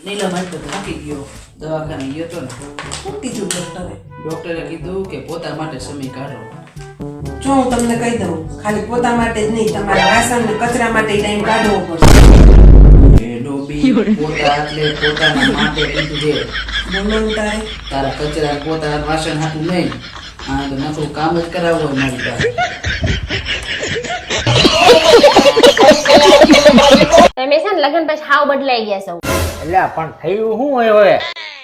નીલાભાઈ તો થાકી ગયો, દવાખાને ગયો તો ને. શું કીધું ડોક્ટરે? ડોક્ટરે કીધું કે પોતા માટે સમય કાઢો. જો હું તમને કહી દઉં, ખાલી પોતા માટે જ નહીં, તમારે વાસણ ને કચરા માટે ટાઈમ કાઢવો પડશે. એ ડોબી પોતા એટલે પોતાના માટે કીધું છે. બોલો તારે તારા કચરા પોતા વાસણ હાથું નહીં, આ તો નકરું કામ જ કરાવવું હોય મારી પાસે. તમે છે ને લગન પછી હાવ બદલાઈ ગયા છો. એટલે પણ થયું શું હોય હવે?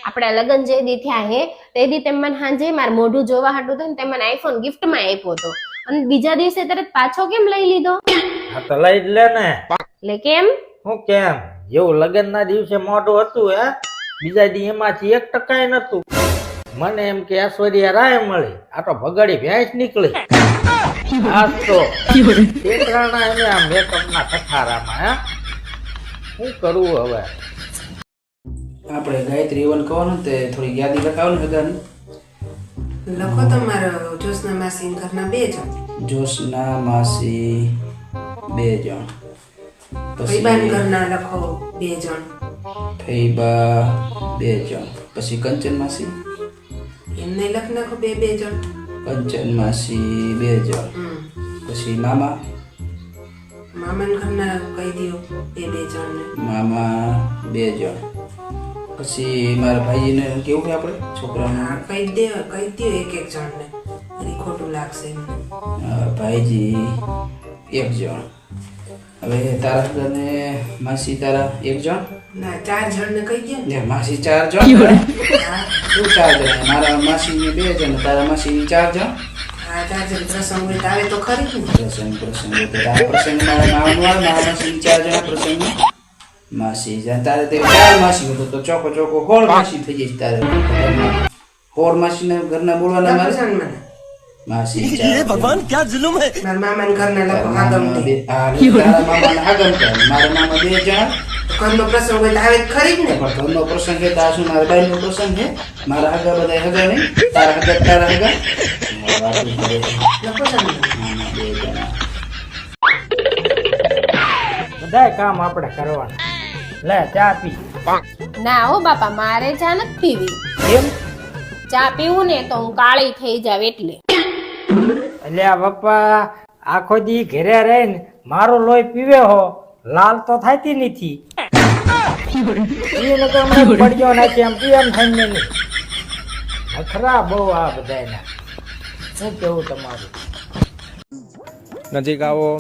આપડા લગન જે દી થયા હે તે દી તેમ મને હાંજે મારું મોઢું જોવા હાટું થઈને તે મને આઈફોન ગિફ્ટ માં આપ્યો હતો અને બીજા દિવસે તરત પાછો કેમ લઈ લીધો? હા તો લઈ જ લે ને. એટલે કેમ? હું કેમ? જેવું લગન ના દિવસે મોઢું હતું હે, બીજા દી એમાંથી 1% નતું. મને એમ કે ઐશ્વર્યા રાય મળી, આ તો ભગાડી ભેંસ નીકળી. આ તો ઠેકરાણા એને આ મેકઅપ ના કથારામાં હે. શું કરવું હવે? આપણે ગાયત્રી એવન કહેવાનું તે થોડી યાદી લખાવો ને હગાની. લખો તમારા જોશના માસી ઘરના 2 જણ, જોશના માસી 2 જણ, ફઈબાન ઘરના લખો 2 જણ, ફઈબા 2 જણ, પછી કંચન માસી, એમને લખ નાખો 2 જણ, કંચન માસી 2 જણ, પછી મામા, મામાન ઘરના કહી દો 2 જણ ને, મામા 2 જણ, પછી મારા ભાઈને કેવું કે આપણે છોકરાને હા કહી દો એક જણ ને, હરી ખોટું લાગશે એમને. ભાઈજી 1 જણ. હવે તારા ઘરને માસી તારા 1 જણ ના 4 જણ ને કહી દો ને. ને માસી 4 જણ. હા શું 4 જણ? મારા માસીની 2 જણ, તારા માસીની 4 જણ. હા 4 જણ પ્રસંગ હોય તો આવે તો ખરી જ ને. પ્રસંગ આ પ્રસંગ મારા મામાનું આવે, મારા માસીની 4 જણ પ્રસંગમાં માસી જાય. તારે તે 4 માસી હતો તો ચોકો 16 માસી થઈ જઈશ તારે. 16 માસીના ઘરના બોલવાના લખો મારે જણ મને. માસી 4. भगवान क्या जुल्म है। મારા મામાન ઘરના લખો આગમથી. તારા મામાના આગમ થાય. મારા મામા 2 જણ. ઘરનો પ્રસંગ હોય તો આવે તો ખરી જ ને. પણ ઘરનો પ્રસંગ છે તો આ શું મારા બાઈનો પ્રસંગ છે? મારા આગા બધા હગા નહીં, તારા હગા તારા હગા. લખો જણ મને. મામા 2 જણા. બધાય કામ આપણે કરવાના. લે ચા પી. ના હો બાપા, મારે ચા નથી પીવી. કેમ? ચા પીવું ને તો હું કાળી થઈ જાવ એટલે. એટલે આ પપ્પા આખો દી ઘરે રહીને મારો લોહી પીવે હો, લાલ તો થાતી નથી. એને તો હમણાં પડ્યો નથી, એમ પીએમ થઈને નહીં. ખરા બહુ આ બધાયના. શું કેવું તમારું? નજીક આવો,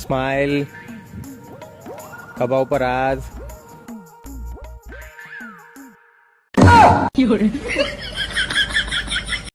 સ્માઈલ, ખભા ઉપર હાથ.